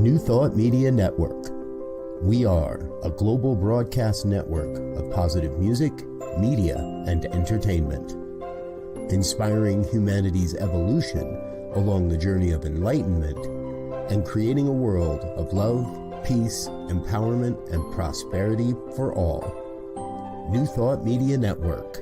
New Thought Media Network. We are a global broadcast network of positive music, media, and entertainment, inspiring humanity's evolution along the journey of enlightenment and creating a world of love, peace, empowerment, and prosperity for all. New Thought Media Network.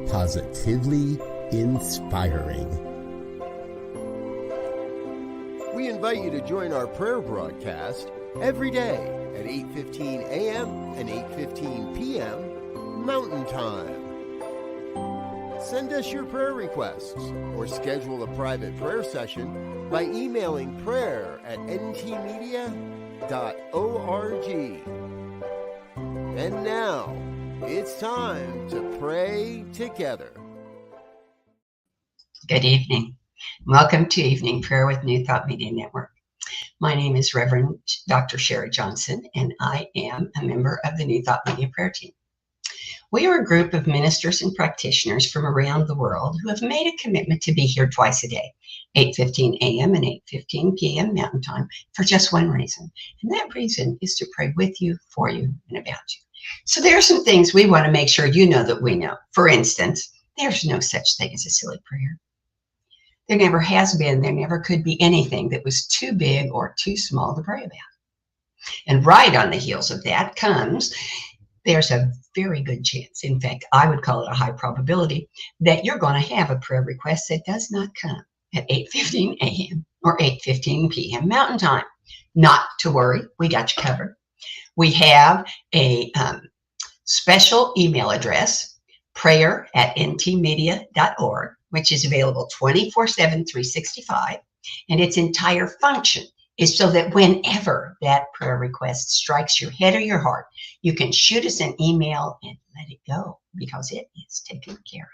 Positively inspiring. We invite you to join our prayer broadcast every day at 8:15 a.m. and 8:15 p.m. Mountain Time. Send us your prayer requests or schedule a private prayer session by emailing prayer@ntmedia.org. And now, it's time to pray together. Good evening. Welcome to Evening Prayer with New Thought Media Network. My name is Reverend Dr. Sharri Johnson, and I am a member of the New Thought Media Prayer Team. We are a group of ministers and practitioners from around the world who have made a commitment to be here twice a day, 8:15 a.m. and 8:15 p.m. Mountain Time, for just one reason. And that reason is to pray with you, for you, and about you. So there are some things we want to make sure you know that we know. For instance, there's no such thing as a silly prayer. There never has been, there never could be anything that was too big or too small to pray about. And right on the heels of that comes, there's a very good chance, in fact, I would call it a high probability, that you're going to have a prayer request that does not come at 8:15 a.m. or 8:15 p.m. Mountain Time. Not to worry, we got you covered. We have a special email address, prayer@ntmedia.org, which is available 24/7, 365. And its entire function is so that whenever that prayer request strikes your head or your heart, you can shoot us an email and let it go because it is taken care of.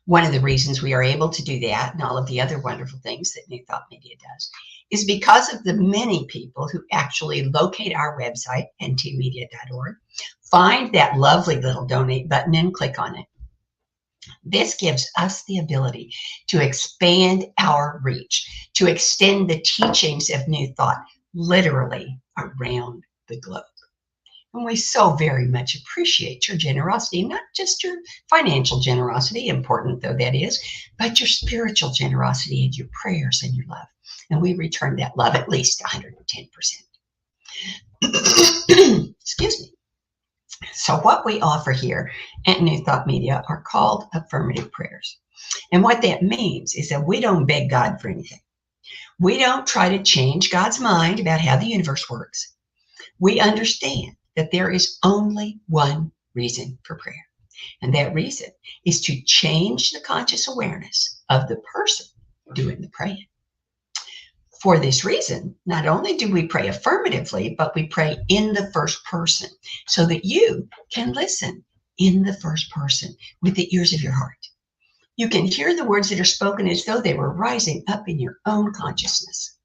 One of the reasons we are able to do that and all of the other wonderful things that New Thought Media does is because of the many people who actually locate our website, ntmedia.org, find that lovely little donate button and click on it. This gives us the ability to expand our reach, to extend the teachings of New Thought literally around the globe. And we so very much appreciate your generosity, not just your financial generosity, important though that is, but your spiritual generosity and your prayers and your love. And we return that love at least 110%. Excuse me. So what we offer here at New Thought Media are called affirmative prayers. And what that means is that we don't beg God for anything. We don't try to change God's mind about how the universe works. We understand that there is only one reason for prayer. And that reason is to change the conscious awareness of the person doing the praying. For this reason, not only do we pray affirmatively, but we pray in the first person so that you can listen in the first person with the ears of your heart. You can hear the words that are spoken as though they were rising up in your own consciousness.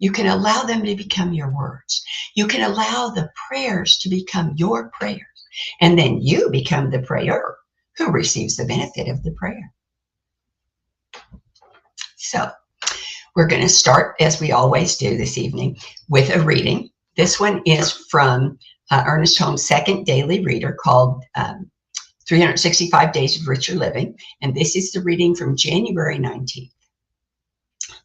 You can allow them to become your words. You can allow the prayers to become your prayers. And then you become the prayer who receives the benefit of the prayer. So, we're going to start, as we always do this evening, with a reading. This one is from Ernest Holmes' second daily reader called 365 Days of Richer Living. And this is the reading from January 19th.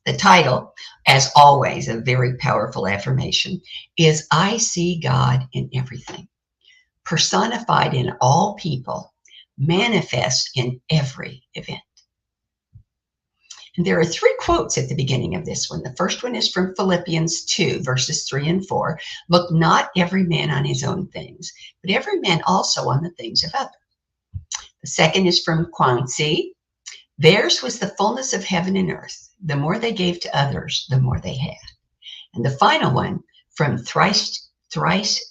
The title, as always, a very powerful affirmation, is I see God in everything, personified in all people, manifest in every event. And there are three quotes at the beginning of this one. The first one is from Philippians 2, verses 3 and 4. Look not every man on his own things, but every man also on the things of others. The second is from Quanzi. Theirs was the fullness of heaven and earth. The more they gave to others, the more they had. And the final one from thrice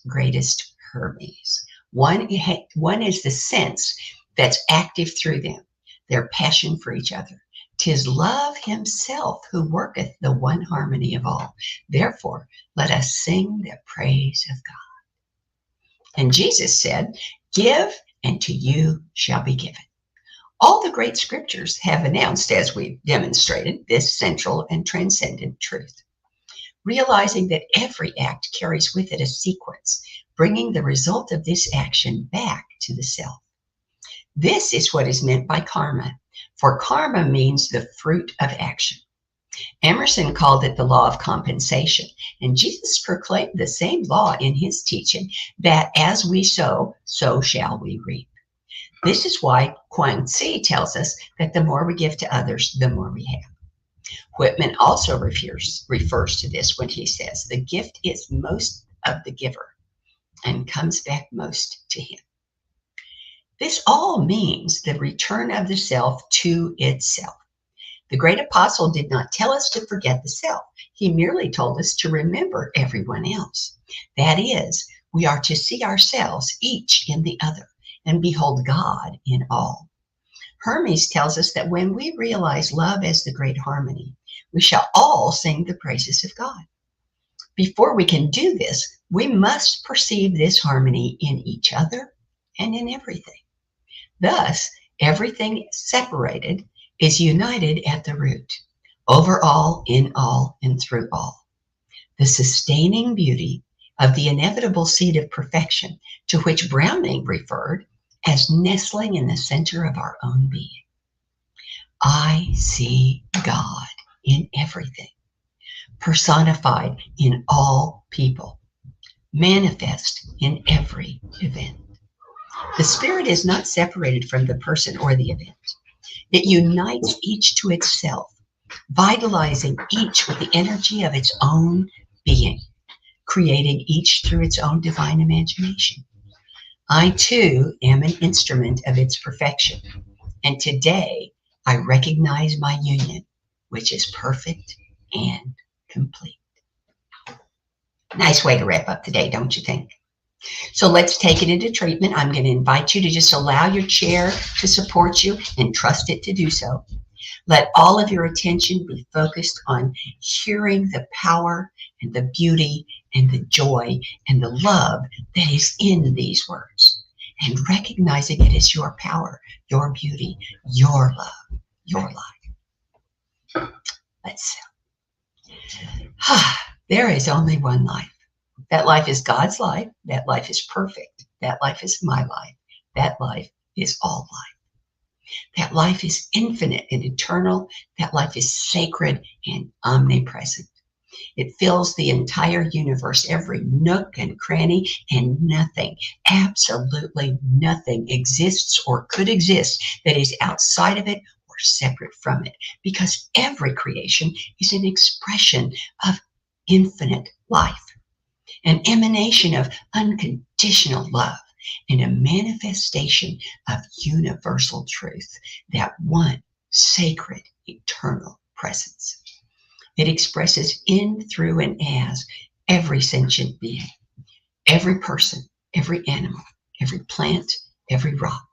greatest Hermes. One is the sense that's active through them, their passion for each other. 'Tis love himself who worketh the one harmony of all. Therefore, let us sing the praise of God. And Jesus said, give, and to you shall be given. All the great scriptures have announced, as we've demonstrated, this central and transcendent truth. realizing that every act carries with it a sequence, bringing the result of this action back to the self. This is what is meant by karma, for karma means the fruit of action. Emerson called it the law of compensation, and Jesus proclaimed the same law in his teaching, that as we sow, so shall we reap. This is why Kuan Tse tells us that the more we give to others, the more we have. Whitman also refers to this when he says, the gift is most of the giver and comes back most to him. This all means the return of the self to itself. The great apostle did not tell us to forget the self. He merely told us to remember everyone else. That is, we are to see ourselves each in the other and behold God in all. Hermes tells us that when we realize love as the great harmony, we shall all sing the praises of God. Before we can do this, we must perceive this harmony in each other and in everything. Thus, everything separated is united at the root, over all, in all, and through all. The sustaining beauty of the inevitable seed of perfection, to which Browning referred as nestling in the center of our own being. I see God in everything, personified in all people, manifest in every event. The spirit is not separated from the person or the event. It unites each to itself, vitalizing each with the energy of its own being, creating each through its own divine imagination. I too am an instrument of its perfection, and today I recognize my union, which is perfect and complete. Nice way to wrap up today, don't you think? So let's take it into treatment. I'm going to invite you to just allow your chair to support you and trust it to do so. Let all of your attention be focused on hearing the power and the beauty and the joy and the love that is in these words, and recognizing it as your power, your beauty, your love, your life. Let's there is only one life. That life is God's life. That life is perfect. That life is my life. That life is all life. That life is infinite and eternal. That life is sacred and omnipresent. It fills the entire universe, every nook and cranny, and nothing, absolutely nothing exists or could exist that is outside of it or separate from it, because every creation is an expression of infinite life, an emanation of unconditional love, and a manifestation of universal truth, that one sacred, eternal presence. It expresses in, through, and as every sentient being, every person, every animal, every plant, every rock,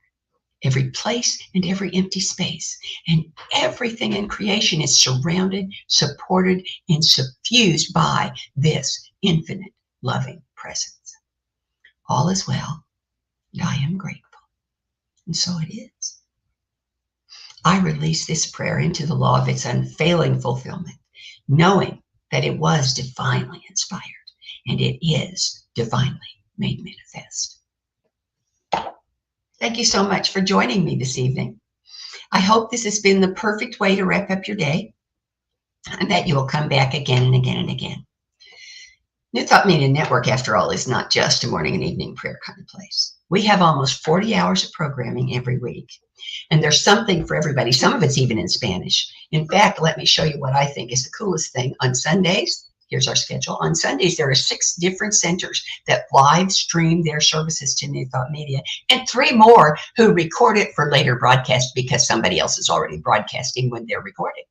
every place, and every empty space. And everything in creation is surrounded, supported, and suffused by this infinite loving presence. All is well, and I am grateful. And so it is. I release this prayer into the law of its unfailing fulfillment, knowing that it was divinely inspired and it is divinely made manifest. Thank you so much for joining me this evening. I hope this has been the perfect way to wrap up your day, and that you will come back again and again and again. New Thought Media Network, after all, is not just a morning and evening prayer kind of place. We have almost 40 hours of programming every week, and there's something for everybody. Some of it's even in Spanish. In fact, let me show you what I think is the coolest thing. On Sundays, here's our schedule. On Sundays, there are 6 different centers that live stream their services to New Thought Media, and 3 more who record it for later broadcast because somebody else is already broadcasting when they're recording.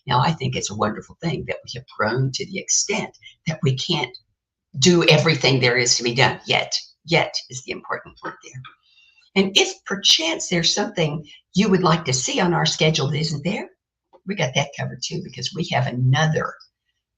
Now, I think it's a wonderful thing that we have grown to the extent that we can't do everything there is to be done yet. Yet is the important word there. And if perchance there's something you would like to see on our schedule that isn't there, we got that covered too, because we have another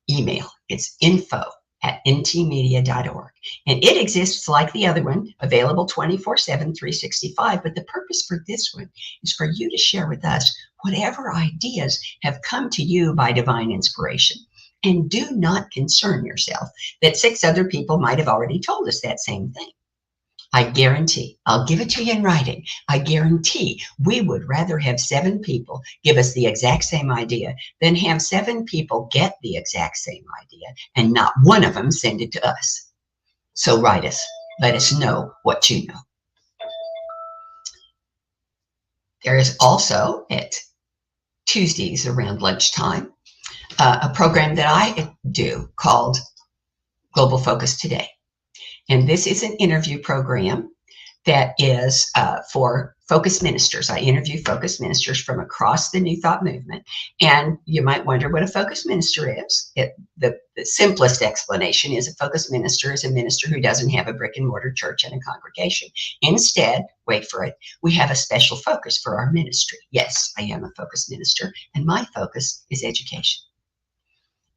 email. It's info@ntmedia.org. And it exists like the other one, available 24/7, 365. But the purpose for this one is for you to share with us whatever ideas have come to you by divine inspiration, And do not concern yourself that 6 other people might have already told us that same thing. I guarantee, I'll give it to you in writing, I guarantee we would rather have 7 people give us the exact same idea than have 7 people get the exact same idea and not one of them send it to us. So write us. Let us know what you know. There is also at Tuesdays around lunchtime a program that I do called Global Focus Today. And this is an interview program that is for focus ministers. I interview focus ministers from across the New Thought movement. And you might wonder what a focus minister is. The simplest explanation is a focus minister is a minister who doesn't have a brick and mortar church and a congregation. Instead, wait for it, we have a special focus for our ministry. Yes, I am a focus minister, and my focus is education.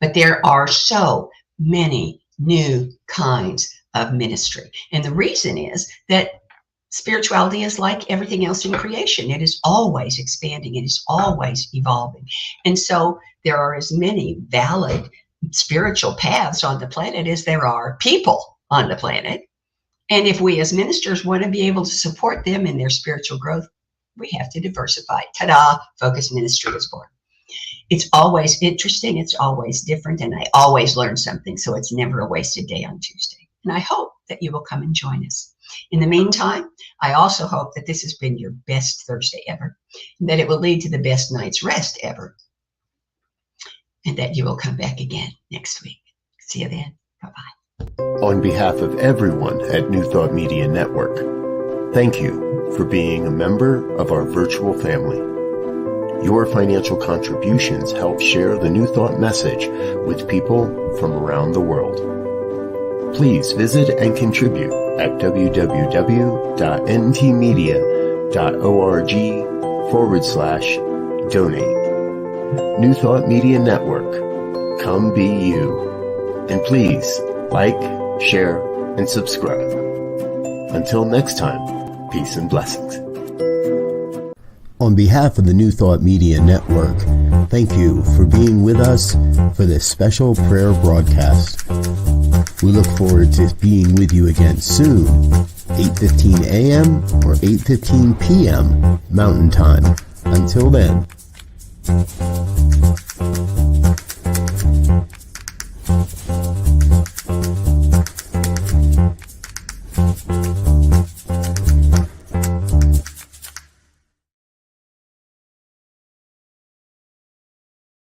But there are so many new kinds of ministry. And the reason is that spirituality is like everything else in creation. It is always expanding. It is always evolving. And so there are as many valid spiritual paths on the planet as there are people on the planet. And if we as ministers want to be able to support them in their spiritual growth, we have to diversify. Ta-da! Focus ministry is born. It's always interesting. It's always different. And I always learn something. So it's never a wasted day on Tuesday. And I hope that you will come and join us. In the meantime, I also hope that this has been your best Thursday ever, and that it will lead to the best night's rest ever, and that you will come back again next week. See you then. Bye-bye. On behalf of everyone at New Thought Media Network, thank you for being a member of our virtual family. Your financial contributions help share the New Thought message with people from around the world. Please visit and contribute at www.ntmedia.org/donate. New Thought Media Network. Come be you. And please like, share, and subscribe. Until next time, peace and blessings. On behalf of the New Thought Media Network, thank you for being with us for this special prayer broadcast. We look forward to being with you again soon, 8:15 a.m. or 8:15 p.m. Mountain Time. Until then.